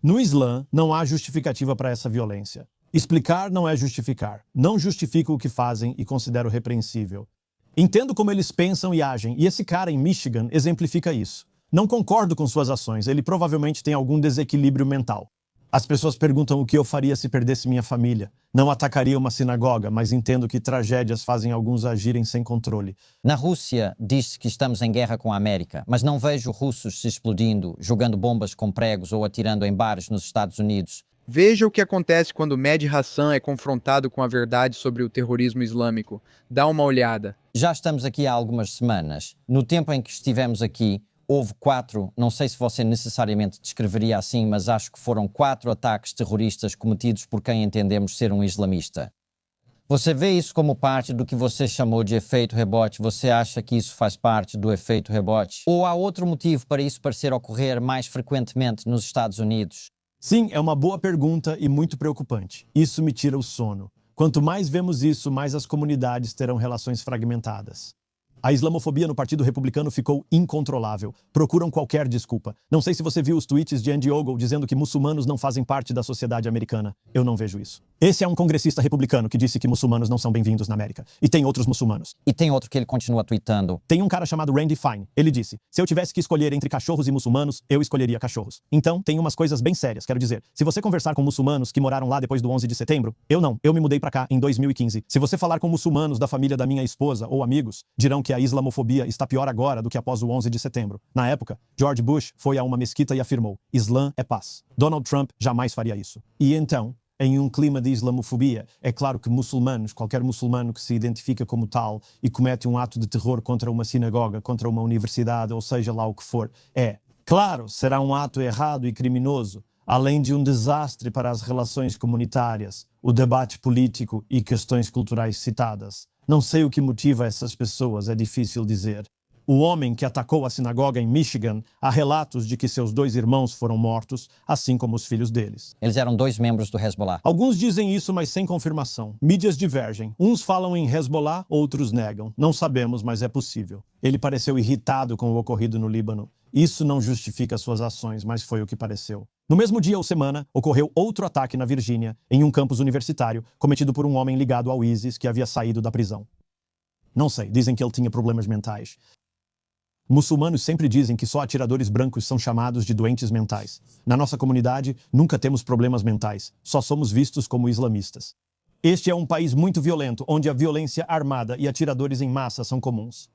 No Islã, não há justificativa para essa violência. Explicar não é justificar. Não justifico o que fazem e considero repreensível. Entendo como eles pensam e agem, e esse cara em Michigan exemplifica isso. Não concordo com suas ações, ele provavelmente tem algum desequilíbrio mental. As pessoas perguntam o que eu faria se perdesse minha família. Não atacaria uma sinagoga, mas entendo que tragédias fazem alguns agirem sem controle. Na Rússia, diz-se que estamos em guerra com a América, mas não vejo russos se explodindo, jogando bombas com pregos ou atirando em bares nos Estados Unidos. Veja o que acontece quando Mehdi Hassan é confrontado com a verdade sobre o terrorismo islâmico. Dá uma olhada. Já estamos aqui há algumas semanas. No tempo em que estivemos aqui, houve 4, não sei se você necessariamente descreveria assim, mas acho que foram 4 ataques terroristas cometidos por quem entendemos ser um islamista. Você vê isso como parte do que você chamou de efeito rebote? Você acha que isso faz parte do efeito rebote? Ou há outro motivo para isso parecer ocorrer mais frequentemente nos Estados Unidos? Sim, é uma boa pergunta e muito preocupante. Isso me tira o sono. Quanto mais vemos isso, mais as comunidades terão relações fragmentadas. A islamofobia no Partido Republicano ficou incontrolável. Procuram qualquer desculpa. Não sei se você viu os tweets de Andy Ogle dizendo que muçulmanos não fazem parte da sociedade americana. Eu não vejo isso. Esse é um congressista republicano que disse que muçulmanos não são bem-vindos na América. E tem outros muçulmanos. E tem outro que ele continua tweetando. Tem um cara chamado Randy Fine. Ele disse, se eu tivesse que escolher entre cachorros e muçulmanos, eu escolheria cachorros. Então, tem umas coisas bem sérias, quero dizer. Se você conversar com muçulmanos que moraram lá depois do 11 de setembro, eu não. Eu me mudei pra cá em 2015. Se você falar com muçulmanos da família da minha esposa ou amigos, dirão que a islamofobia está pior agora do que após o 11 de setembro. Na época, George Bush foi a uma mesquita e afirmou, Islã é paz. Donald Trump jamais faria isso. E então, em um clima de islamofobia, é claro que muçulmanos, qualquer muçulmano que se identifica como tal e comete um ato de terror contra uma sinagoga, contra uma universidade, ou seja lá o que for, claro, será um ato errado e criminoso, além de um desastre para as relações comunitárias, o debate político e questões culturais citadas. Não sei o que motiva essas pessoas, é difícil dizer. O homem que atacou a sinagoga em Michigan, há relatos de que seus 2 irmãos foram mortos, assim como os filhos deles. Eles eram 2 membros do Hezbollah. Alguns dizem isso, mas sem confirmação. Mídias divergem. Uns falam em Hezbollah, outros negam. Não sabemos, mas é possível. Ele pareceu irritado com o ocorrido no Líbano. Isso não justifica suas ações, mas foi o que pareceu. No mesmo dia ou semana, ocorreu outro ataque na Virgínia, em um campus universitário, cometido por um homem ligado ao ISIS que havia saído da prisão. Não sei, dizem que ele tinha problemas mentais. Muçulmanos sempre dizem que só atiradores brancos são chamados de doentes mentais. Na nossa comunidade, nunca temos problemas mentais, só somos vistos como islamistas. Este é um país muito violento, onde a violência armada e atiradores em massa são comuns.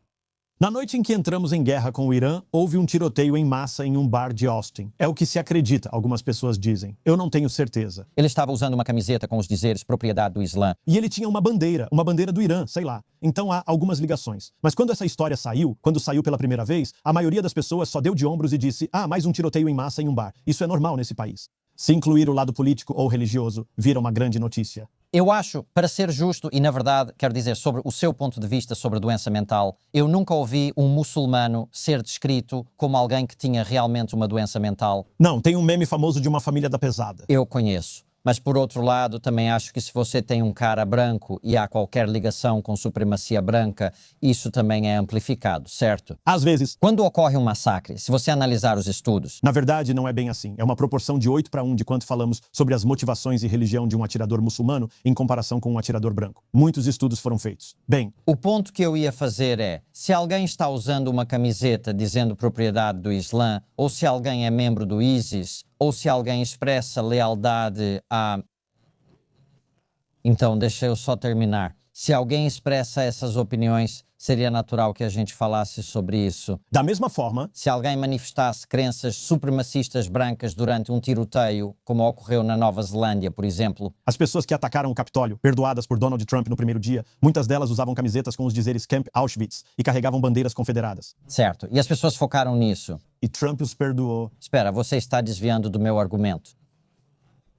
Na noite em que entramos em guerra com o Irã, houve um tiroteio em massa em um bar de Austin. É o que se acredita, algumas pessoas dizem. Eu não tenho certeza. Ele estava usando uma camiseta com os dizeres propriedade do Islã. E ele tinha uma bandeira do Irã, sei lá. Então há algumas ligações. Mas quando essa história saiu, quando saiu pela primeira vez, a maioria das pessoas só deu de ombros e disse, mais um tiroteio em massa em um bar. Isso é normal nesse país. Se incluir o lado político ou religioso, vira uma grande notícia. Eu acho, para ser justo, e na verdade, quero dizer, sobre o seu ponto de vista sobre a doença mental, eu nunca ouvi um muçulmano ser descrito como alguém que tinha realmente uma doença mental. Não, tem um meme famoso de uma família da pesada. Eu conheço. Mas, por outro lado, também acho que se você tem um cara branco e há qualquer ligação com supremacia branca, isso também é amplificado, certo? Às vezes. Quando ocorre um massacre, se você analisar os estudos... Na verdade, não é bem assim. É uma proporção de 8-1 de quanto falamos sobre as motivações e religião de um atirador muçulmano em comparação com um atirador branco. Muitos estudos foram feitos. Bem... O ponto que eu ia fazer é, se alguém está usando uma camiseta dizendo propriedade do Islã, ou se alguém é membro do ISIS, ou se alguém expressa lealdade a... Então, deixa eu só terminar. Se alguém expressa essas opiniões, seria natural que a gente falasse sobre isso. Da mesma forma, se alguém manifestasse crenças supremacistas brancas durante um tiroteio, como ocorreu na Nova Zelândia, por exemplo. As pessoas que atacaram o Capitólio, perdoadas por Donald Trump no primeiro dia, muitas delas usavam camisetas com os dizeres Camp Auschwitz e carregavam bandeiras confederadas. Certo. E as pessoas focaram nisso. E Trump os perdoou. Espera, você está desviando do meu argumento.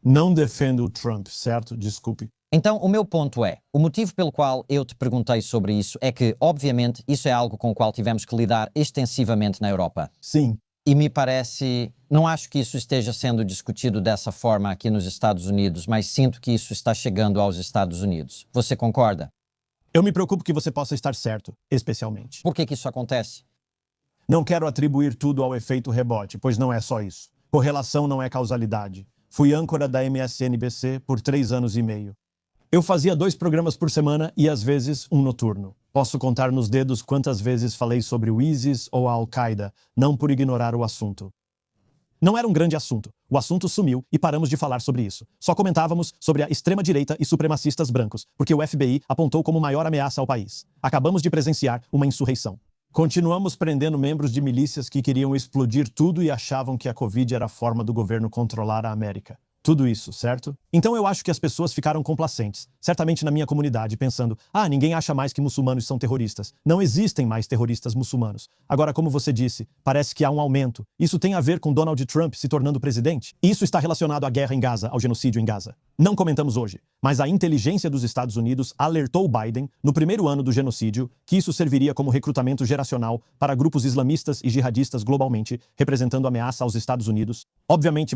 Não defendo o Trump, certo? Desculpe. Então, o meu ponto é, o motivo pelo qual eu te perguntei sobre isso é que, obviamente, isso é algo com o qual tivemos que lidar extensivamente na Europa. Sim. E me parece, não acho que isso esteja sendo discutido dessa forma aqui nos Estados Unidos, mas sinto que isso está chegando aos Estados Unidos. Você concorda? Eu me preocupo que você possa estar certo, especialmente. Por que isso acontece? Não quero atribuir tudo ao efeito rebote, pois não é só isso. Correlação não é causalidade. Fui âncora da MSNBC por 3 anos e meio. Eu fazia 2 programas por semana e às vezes um noturno. Posso contar nos dedos quantas vezes falei sobre o ISIS ou a Al-Qaeda, não por ignorar o assunto. Não era um grande assunto. O assunto sumiu e paramos de falar sobre isso. Só comentávamos sobre a extrema-direita e supremacistas brancos, porque o FBI apontou como maior ameaça ao país. Acabamos de presenciar uma insurreição. Continuamos prendendo membros de milícias que queriam explodir tudo e achavam que a Covid era a forma do governo controlar a América. Tudo isso, certo? Então eu acho que as pessoas ficaram complacentes, certamente na minha comunidade, pensando: ninguém acha mais que muçulmanos são terroristas. Não existem mais terroristas muçulmanos. Agora, como você disse, parece que há um aumento. Isso tem a ver com Donald Trump se tornando presidente? Isso está relacionado à guerra em Gaza, ao genocídio em Gaza. Não comentamos hoje, mas a inteligência dos Estados Unidos alertou Biden, no primeiro ano do genocídio, que isso serviria como recrutamento geracional para grupos islamistas e jihadistas globalmente, representando ameaça aos Estados Unidos. Obviamente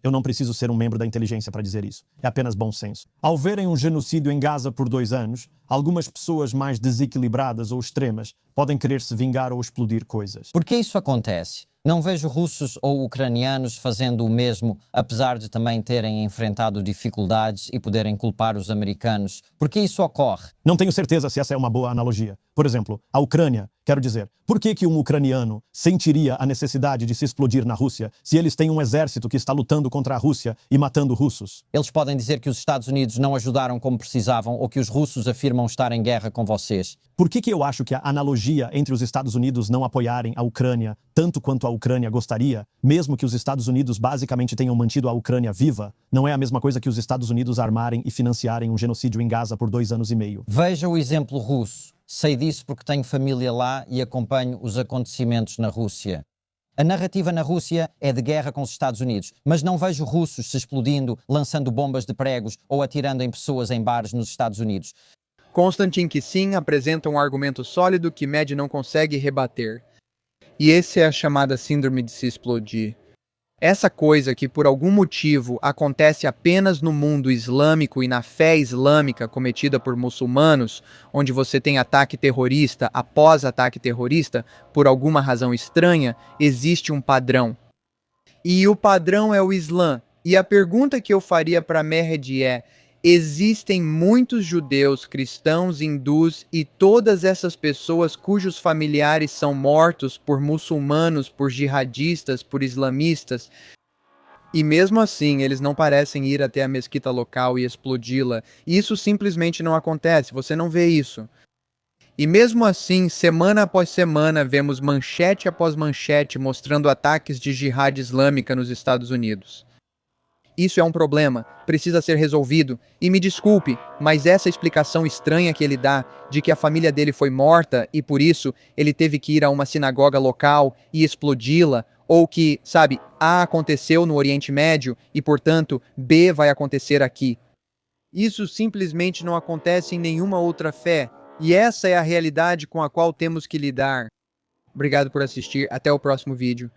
eu não preciso ser um membro da inteligência para dizer isso. É apenas bom senso. Ao verem um genocídio em Gaza por 2 anos, algumas pessoas mais desequilibradas ou extremas podem querer se vingar ou explodir coisas. Por que isso acontece? Não vejo russos ou ucranianos fazendo o mesmo, apesar de também terem enfrentado dificuldades e poderem culpar os americanos. Por que isso ocorre? Não tenho certeza se essa é uma boa analogia. Por exemplo, a Ucrânia, quero dizer, por que um ucraniano sentiria a necessidade de se explodir na Rússia se eles têm um exército que está lutando contra a Rússia e matando russos? Eles podem dizer que os Estados Unidos não ajudaram como precisavam ou que os russos afirmam estar em guerra com vocês. Por que eu acho que a analogia entre os Estados Unidos não apoiarem a Ucrânia tanto quanto a Ucrânia gostaria, mesmo que os Estados Unidos basicamente tenham mantido a Ucrânia viva, não é a mesma coisa que os Estados Unidos armarem e financiarem um genocídio em Gaza por 2 anos e meio? Veja o exemplo russo. Sei disso porque tenho família lá e acompanho os acontecimentos na Rússia. A narrativa na Rússia é de guerra com os Estados Unidos, mas não vejo russos se explodindo, lançando bombas de pregos ou atirando em pessoas em bares nos Estados Unidos. Konstantin Kisin apresenta um argumento sólido que Mad não consegue rebater. E esse é a chamada síndrome de se explodir. Essa coisa que por algum motivo acontece apenas no mundo islâmico e na fé islâmica cometida por muçulmanos, onde você tem ataque terrorista após ataque terrorista, por alguma razão estranha, existe um padrão. E o padrão é o Islã. E a pergunta que eu faria para Mehdi é: existem muitos judeus, cristãos, hindus e todas essas pessoas cujos familiares são mortos por muçulmanos, por jihadistas, por islamistas, e mesmo assim eles não parecem ir até a mesquita local e explodi-la. Isso simplesmente não acontece, você não vê isso. E mesmo assim, semana após semana, vemos manchete após manchete mostrando ataques de jihad islâmica nos Estados Unidos. Isso é um problema, precisa ser resolvido, e me desculpe, mas essa explicação estranha que ele dá, de que a família dele foi morta e por isso ele teve que ir a uma sinagoga local e explodi-la, ou que, sabe, A aconteceu no Oriente Médio e, portanto, B vai acontecer aqui. Isso simplesmente não acontece em nenhuma outra fé, e essa é a realidade com a qual temos que lidar. Obrigado por assistir, até o próximo vídeo.